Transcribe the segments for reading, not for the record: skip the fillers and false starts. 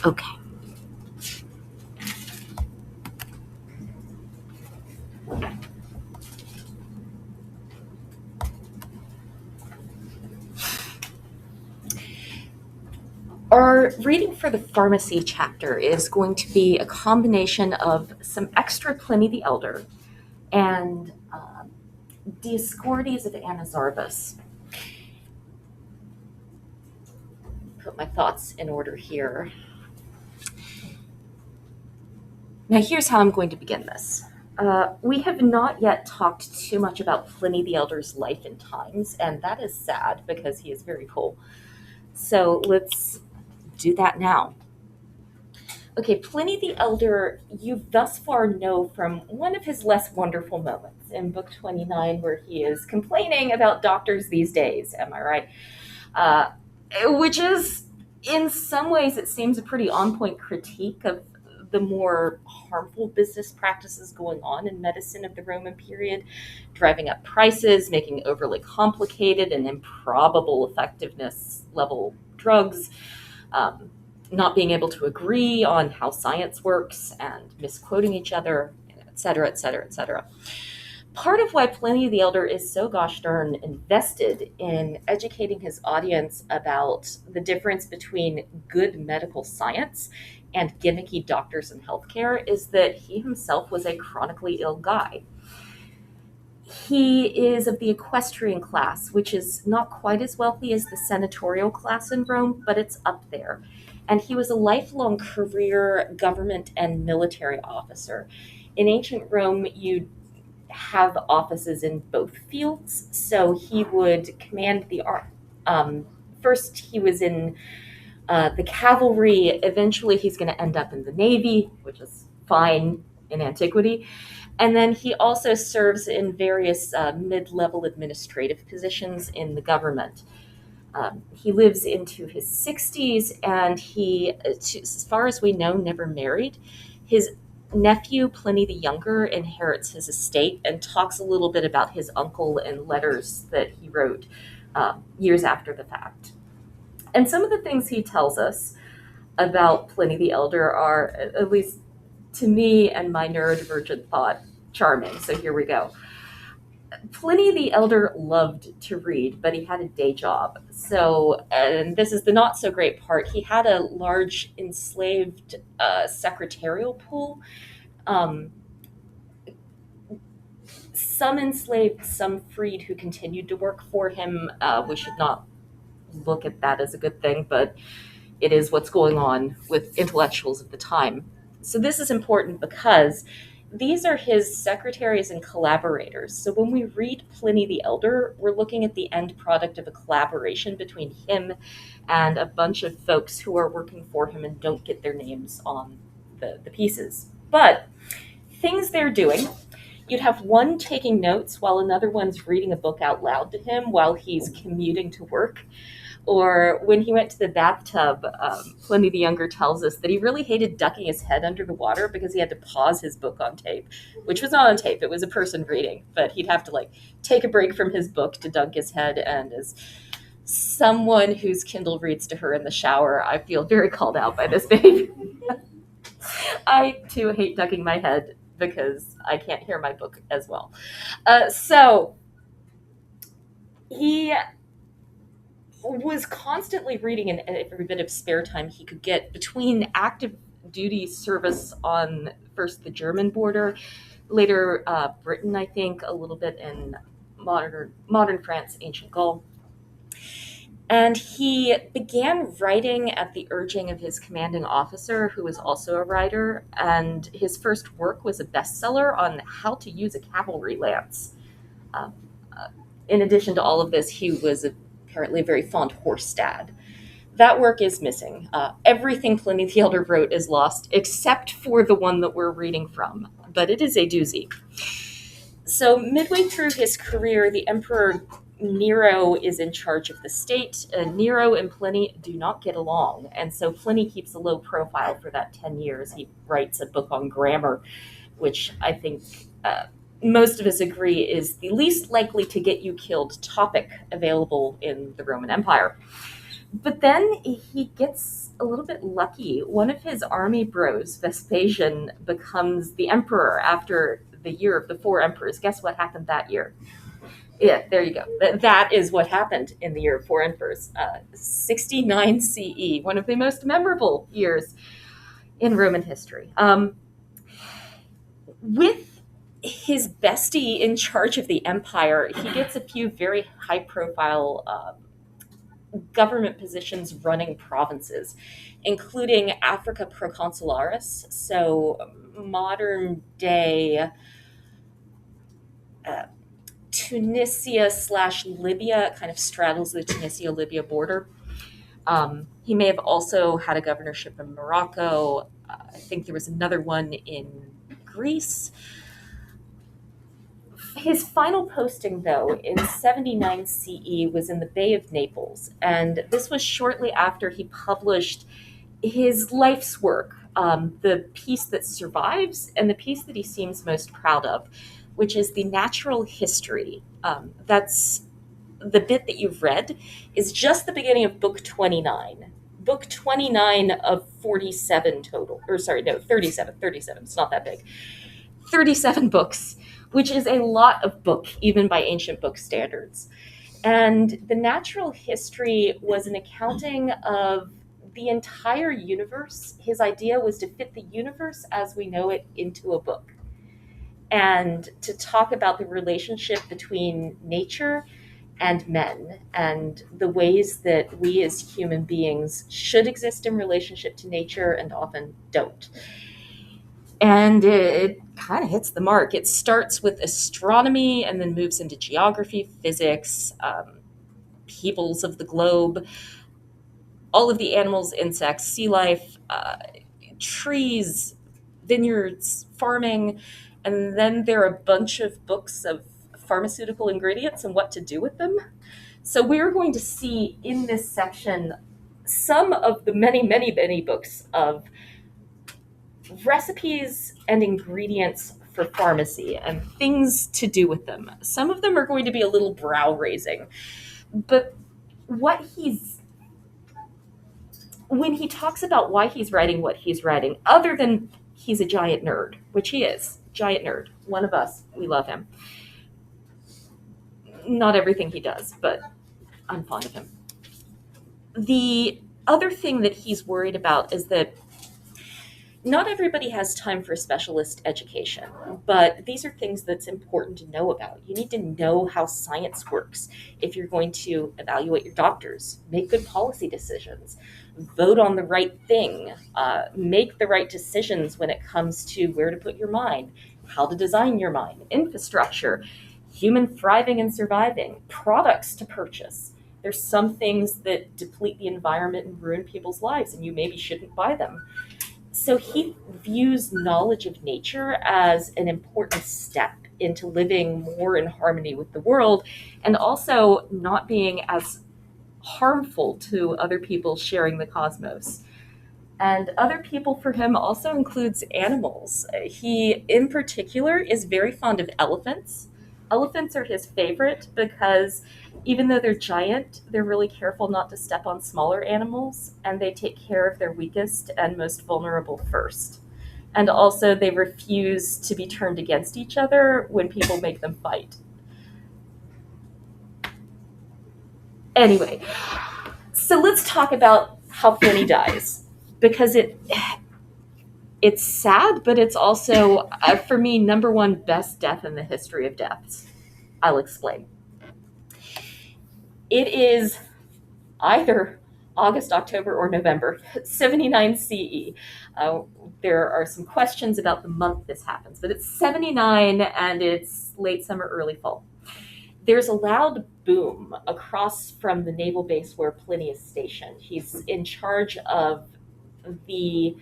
Okay. Our reading for the pharmacy chapter is going to be a combination of some extra Pliny the Elder and Dioscorides of Anazarbus. Put my thoughts in order here. Now, here's how I'm going to begin this. We have not yet talked too much about Pliny the Elder's life and times, and that is sad because he is very cool. So let's do that now. Okay, Pliny the Elder, you thus far know from one of his less wonderful moments in Book 29, where he is complaining about doctors these days. Am I right? Uh, which is, in some ways, it seems a pretty on point critique of the more harmful business practices going on in medicine of the Roman period, driving up prices, making overly complicated and improbable effectiveness level drugs, um, not being able to agree on how science works and misquoting each other, et cetera, et cetera, et cetera. Part of why Pliny the Elder is so gosh darn invested in educating his audience about the difference between good medical science and gimmicky doctors and healthcare is that he himself was a chronically ill guy. He is of the equestrian class, which is not quite as wealthy as the senatorial class in Rome, but it's up there. And he was a lifelong career government and military officer. In ancient Rome, you have offices in both fields. So he would command the army. First, he was in the cavalry. Eventually, he's going to end up in the navy, which is fine in antiquity. And then he also serves in various mid-level administrative positions in the government. He lives into his 60s, and he, as far as we know, never married. His nephew, Pliny the Younger, inherits his estate and talks a little bit about his uncle in letters that he wrote years after the fact. And some of the things he tells us about Pliny the Elder are, at least to me and my neurodivergent thought, charming. So here we go. Pliny the Elder loved to read, but he had a day job. So, and this is the not so great part, he had a large enslaved secretarial pool. Um, some enslaved, some freed who continued to work for him. We should not look at that as a good thing, but it is what's going on with intellectuals at the time. So this is important because these are his secretaries and collaborators. So when we read Pliny the Elder, we're looking at the end product of a collaboration between him and a bunch of folks who are working for him and don't get their names on the pieces. But things they're doing, you'd have one taking notes while another one's reading a book out loud to him while he's commuting to work. Or when he went to the bathtub, Pliny the Younger tells us that he really hated ducking his head under the water because he had to pause his book on tape, which was not on tape. It was a person reading, but he'd have to take a break from his book to dunk his head. And as someone whose Kindle reads to her in the shower, I feel very called out by this babe. I too hate ducking my head because I can't hear my book as well. So he was constantly reading in every bit of spare time he could get between active duty service on first the German border, later Britain, I think, a little bit in modern France, ancient Gaul. And he began writing at the urging of his commanding officer, who was also a writer. And his first work was a bestseller on how to use a cavalry lance. Um, in addition to all of this, he was apparently a very fond horse dad. That work is missing. Everything Pliny the Elder wrote is lost, except for the one that we're reading from. But it is a doozy. So midway through his career, the Emperor Nero is in charge of the state. Nero and Pliny do not get along, and so Pliny keeps a low profile for that 10 years. He writes a book on grammar, which I think most of us agree is the least likely to get you killed topic available in the Roman Empire. But then he gets a little bit lucky. One of his army bros, Vespasian, becomes the emperor after the year of the four emperors. Guess what happened that year? Yeah, there you go. That is what happened in the year of four emperors. 69 CE, one of the most memorable years in Roman history. With his bestie in charge of the empire, he gets a few very high profile government positions running provinces, including Africa Proconsularis, so modern day uh, Tunisia slash Libya, kind of straddles the Tunisia Libya border. He may have also had a governorship in Morocco. I think there was another one in Greece. His final posting, though, in 79 CE was in the Bay of Naples, and this was shortly after he published his life's work, the piece that survives and the piece that he seems most proud of, which is the natural history. That's the bit that you've read is just the beginning of book 29. Book 29 of 47 total, or sorry, no, 37, 37. It's not that big. 37 books, which is a lot of book, even by ancient book standards. And the natural history was an accounting of the entire universe. His idea was to fit the universe as we know it into a book and to talk about the relationship between nature and men and the ways that we as human beings should exist in relationship to nature and often don't. And it kind of hits the mark. It starts with astronomy and then moves into geography, physics, peoples of the globe, all of the animals, insects, sea life, trees, vineyards, farming, and then there are a bunch of books of pharmaceutical ingredients and what to do with them. So we're going to see in this section some of the many, many, many books of recipes and ingredients for pharmacy and things to do with them. Some of them are going to be a little brow raising, but what he's when he talks about why he's writing what he's writing, other than he's a giant nerd, which he is, giant nerd, one of us, we love him. Not everything he does, but I'm fond of him. The other thing that he's worried about is that not everybody has time for specialist education, but these are things that's important to know about. You need to know how science works if you're going to evaluate your doctors, make good policy decisions, vote on the right thing, make the right decisions when it comes to where to put your mind, how to design your mind, infrastructure, human thriving and surviving, products to purchase. There's some things that deplete the environment and ruin people's lives, and you maybe shouldn't buy them. So he views knowledge of nature as an important step into living more in harmony with the world and also not being as harmful to other people sharing the cosmos. And other people for him also includes animals. He, in particular, is very fond of elephants. Elephants are his favorite because even though they're giant, they're really careful not to step on smaller animals, and they take care of their weakest and most vulnerable first. And also, they refuse to be turned against each other when people make them fight. Anyway, so let's talk about how Pliny dies because it's sad, but it's also for me number one best death in the history of deaths. I'll explain. It is either August, October, or November, 79 CE. There are some questions about the month this happens, but it's 79 and it's late summer, early fall. There's a loud boom across from the naval base where Pliny is stationed. He's in charge of the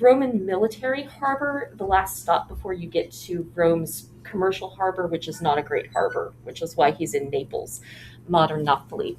Roman military harbor, the last stop before you get to Rome's commercial harbor, which is not a great harbor, which is why he's in Naples, modern Napoli.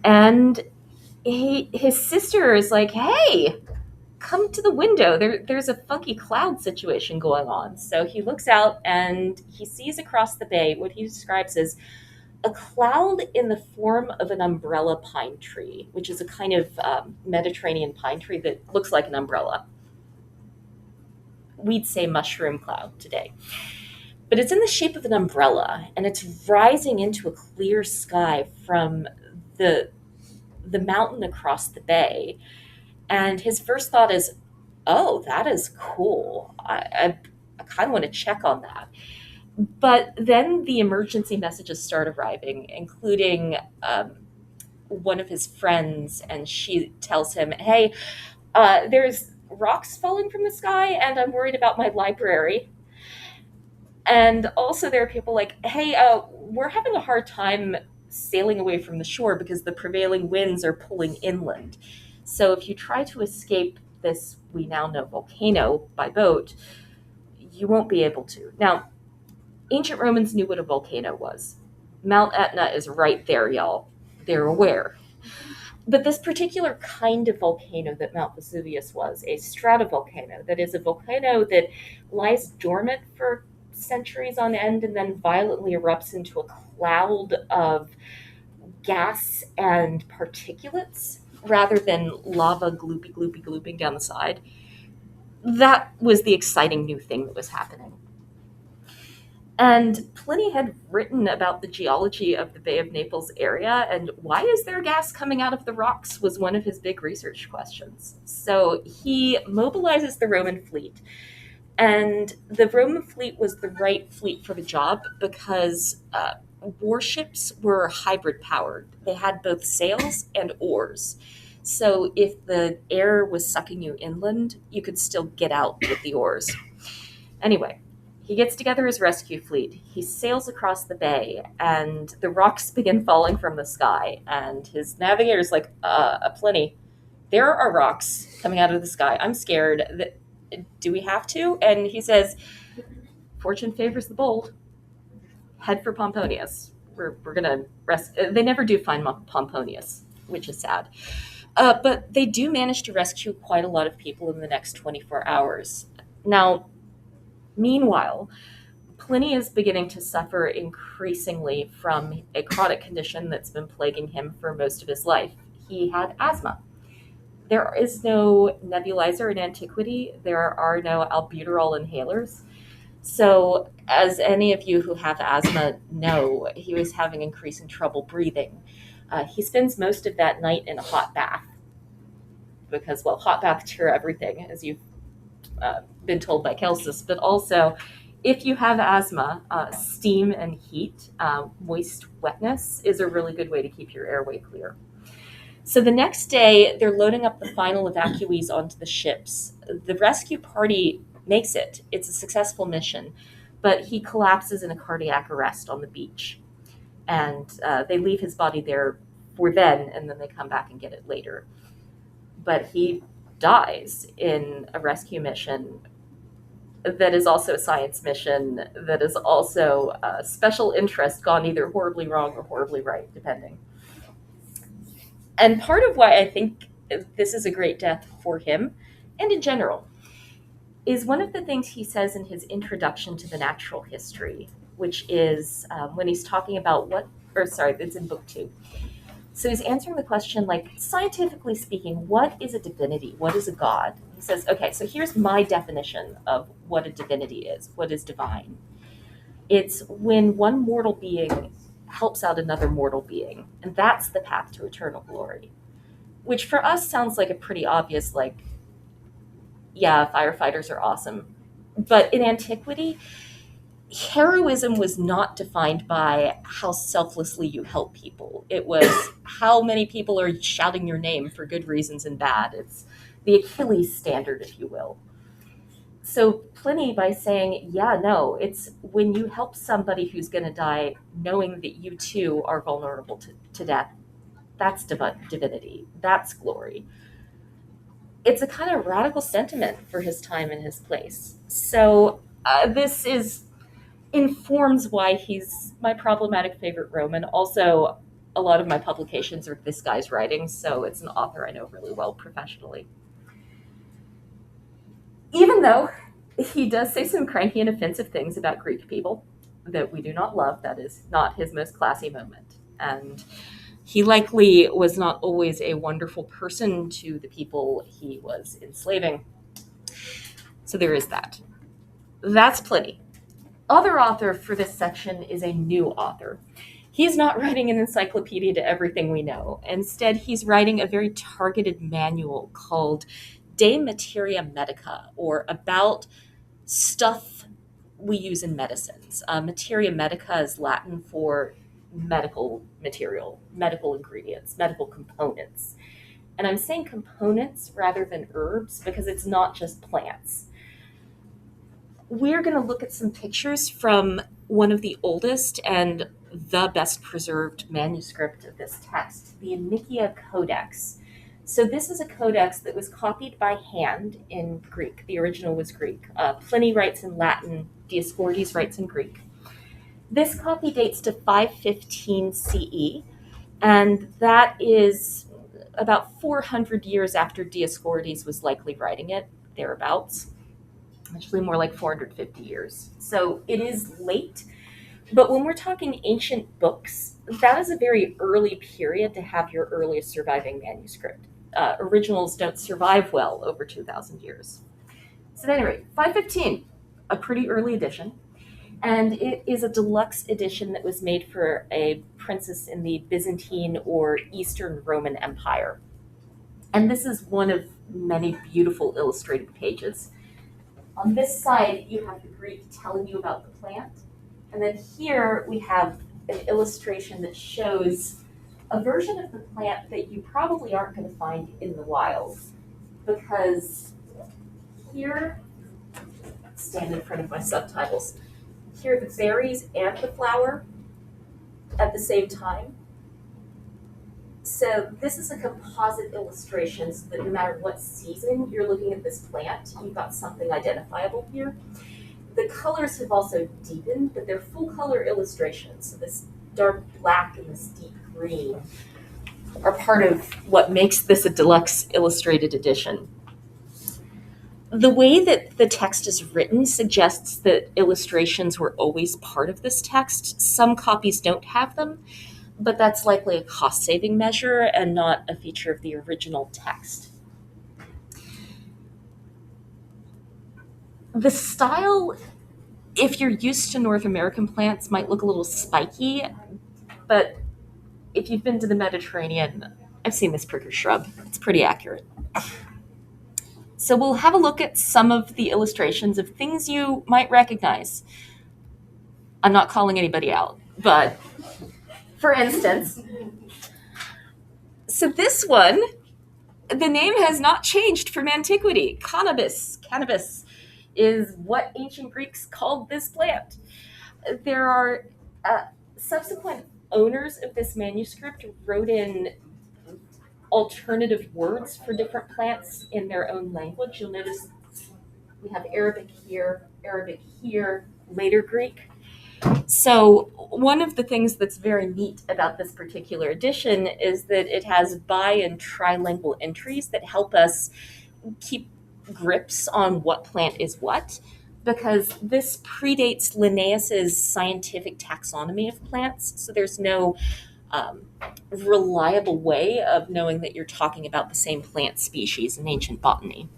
And his sister is like, hey, come to the window. There's a funky cloud situation going on. So he looks out and he sees across the bay what he describes as a cloud in the form of an umbrella pine tree, which is a kind of Mediterranean pine tree that looks like an umbrella. We'd say mushroom cloud today. But it's in the shape of an umbrella, and it's rising into a clear sky from the the mountain across the bay. And his first thought is, "Oh, that is cool. I kind of want to check on that." But then the emergency messages start arriving, including one of his friends, and she tells him, "Hey, there's rocks falling from the sky, and I'm worried about my library." And also, there are people like, "Hey, we're having a hard time sailing away from the shore because the prevailing winds are pulling inland. So if you try to escape this, we now know, volcano by boat, you won't be able to." Now, ancient Romans knew what a volcano was. Mount Etna is right there, y'all. They're aware. But this particular kind of volcano that Mount Vesuvius was, a stratovolcano, that is a volcano that lies dormant for centuries on end and then violently erupts into a cloud of gas and particulates rather than lava gloopy, gloopy, glooping down the side. That was the exciting new thing that was happening. And Pliny had written about the geology of the Bay of Naples area, and why is there gas coming out of the rocks was one of his big research questions. So he mobilizes the Roman fleet, and the Roman fleet was the right fleet for the job because warships were hybrid powered. They had both sails and oars. So if the air was sucking you inland, you could still get out with the oars. Anyway, he gets together his rescue fleet. He sails across the bay, and the rocks begin falling from the sky. And his navigator's like, Pliny, there are rocks coming out of the sky. I'm scared. Do we have to?" And he says, "Fortune favors the bold. Head for Pomponius. We're going to rest." They never do find Pomponius, which is sad. But they do manage to rescue quite a lot of people in the next 24 hours. Now, meanwhile, Pliny is beginning to suffer increasingly from a chronic condition that's been plaguing him for most of his life. He had asthma. There is no nebulizer in antiquity. There are no albuterol inhalers. So, as any of you who have asthma know, he was having increasing trouble breathing. He spends most of that night in a hot bath because, well, hot baths cure everything, as you've been told by Celsus. But also, if you have asthma, steam and heat, moist wetness is a really good way to keep your airway clear. So the next day, they're loading up the final evacuees onto the ships. The rescue party makes it. It's a successful mission, but he collapses in a cardiac arrest on the beach. And they leave his body there for then, and then they come back and get it later. But he dies in a rescue mission that is also a science mission that is also a special interest gone either horribly wrong or horribly right, depending. And part of why I think this is a great death for him, and in general, is one of the things he says in his introduction to the natural history, which is when he's talking about it's in book 2. So he's answering the question, like, scientifically speaking, what is a divinity? What is a god? He says, okay, so here's my definition of what a divinity is, what is divine. It's when one mortal being helps out another mortal being, and that's the path to eternal glory. Which for us sounds like a pretty obvious, like, yeah, firefighters are awesome. But in antiquity, heroism was not defined by how selflessly you help people. It was how many people are shouting your name for good reasons and bad. It's the Achilles standard, if you will. So Pliny, by saying, yeah, no, it's when you help somebody who's going to die, knowing that you too are vulnerable to death, that's divinity. That's glory. It's a kind of radical sentiment for his time and his place. So this informs why he's my problematic favorite Roman. Also, a lot of my publications are this guy's writing, so it's an author I know really well professionally. Even though he does say some cranky and offensive things about Greek people, that we do not love. That is not his most classy moment. And he likely was not always a wonderful person to the people he was enslaving. So there is that. That's Pliny. Other author for this section is a new author. He's not writing an encyclopedia to everything we know. Instead, he's writing a very targeted manual called De Materia Medica, or about stuff we use in medicines. Materia medica is Latin for medical material, medical ingredients, medical components. And I'm saying components rather than herbs because it's not just plants. We're going to look at some pictures from one of the oldest and the best preserved manuscript of this text, the Nicaea Codex. So this is a codex that was copied by hand in Greek. The original was Greek. Pliny writes in Latin, Dioscorides writes in Greek. This copy dates to 515 CE, and that is about 400 years after Dioscorides was likely writing it, thereabouts. Actually, more like 450 years. So it is late, but when we're talking ancient books, that is a very early period to have your earliest surviving manuscript. Originals don't survive well over 2,000 years. So at any rate, 515, a pretty early edition. And it is a deluxe edition that was made for a princess in the Byzantine or Eastern Roman Empire. And this is one of many beautiful illustrated pages. On this side, you have the Greek telling you about the plant. And then here we have an illustration that shows a version of the plant that you probably aren't going to find in the wild, because here, stand in front of my subtitles, here the berries and the flower at the same time. So this is a composite illustration so that no matter what season you're looking at this plant, you've got something identifiable here. The colors have also deepened, but they're full color illustrations. So this dark black and this deep green are part of what makes this a deluxe illustrated edition. The way that the text is written suggests that illustrations were always part of this text. Some copies don't have them, but that's likely a cost-saving measure and not a feature of the original text. The style, if you're used to North American plants, might look a little spiky, but if you've been to the Mediterranean, I've seen this pricker shrub. It's pretty accurate. So we'll have a look at some of the illustrations of things you might recognize. I'm not calling anybody out, but for instance, so this one, the name has not changed from antiquity. Cannabis. Cannabis is what ancient Greeks called this plant. There are subsequent owners of this manuscript wrote in alternative words for different plants in their own language. You'll notice we have Arabic here, later Greek. So one of the things that's very neat about this particular edition is that it has bi and trilingual entries that help us keep grips on what plant is what, because this predates Linnaeus's scientific taxonomy of plants. So there's no reliable way of knowing that you're talking about the same plant species in ancient botany.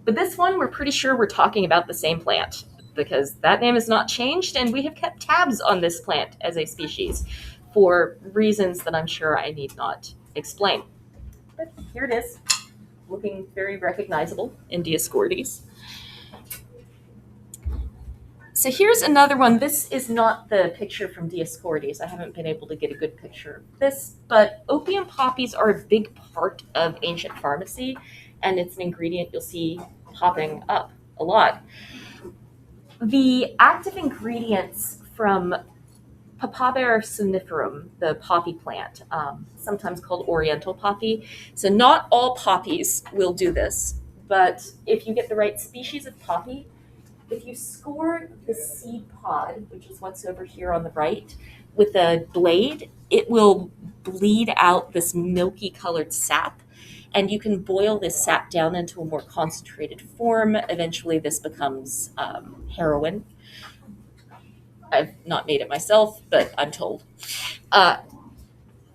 But this one, we're pretty sure we're talking about the same plant, because that name has not changed, and we have kept tabs on this plant as a species for reasons that I'm sure I need not explain. But here it is, looking very recognizable in Dioscorides. So here's another one. This is not the picture from Dioscorides. I haven't been able to get a good picture of this, but opium poppies are a big part of ancient pharmacy, and it's an ingredient you'll see popping up a lot. The active ingredients from Papaver somniferum, the poppy plant, sometimes called oriental poppy. So not all poppies will do this, but if you get the right species of poppy, if you score the seed pod, which is what's over here on the right, with a blade, it will bleed out this milky colored sap, and you can boil this sap down into a more concentrated form. Eventually this becomes heroin. I've not made it myself, but I'm told. Uh,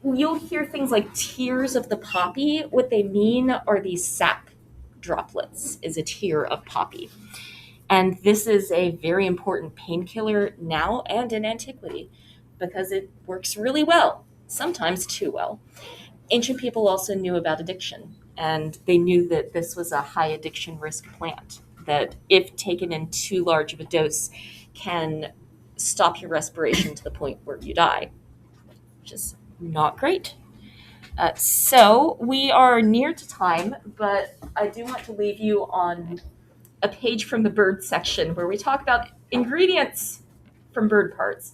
you'll hear things like tears of the poppy. What they mean are these sap droplets, is a tear of poppy. And this is a very important painkiller now and in antiquity because it works really well, sometimes too well. Ancient people also knew about addiction, and they knew that this was a high addiction risk plant, that if taken in too large of a dose, can stop your respiration to the point where you die, which is not great. So we are near to time, but I do want to leave you on a page from the bird section where we talk about ingredients from bird parts.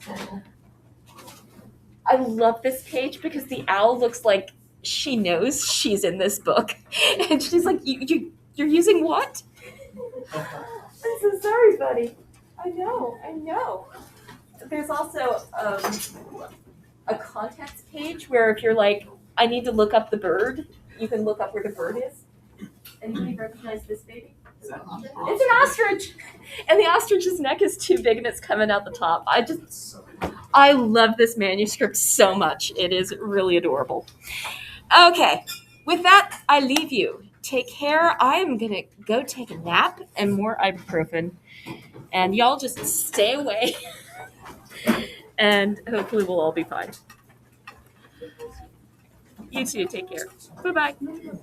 I love this page because the owl looks like she knows she's in this book, and she's like, "You're using what?" I'm so sorry, buddy. I know. There's also a contents page where if you're like, I need to look up the bird, you can look up where the bird is. Anybody recognize this baby? It's an ostrich, and the ostrich's neck is too big and it's coming out the top. I love this manuscript so much. It is really adorable. Okay, with that, I leave you. Take care. I am gonna go take a nap and more ibuprofen, and y'all just stay away, and hopefully we'll all be fine. You too. Take care. Bye bye.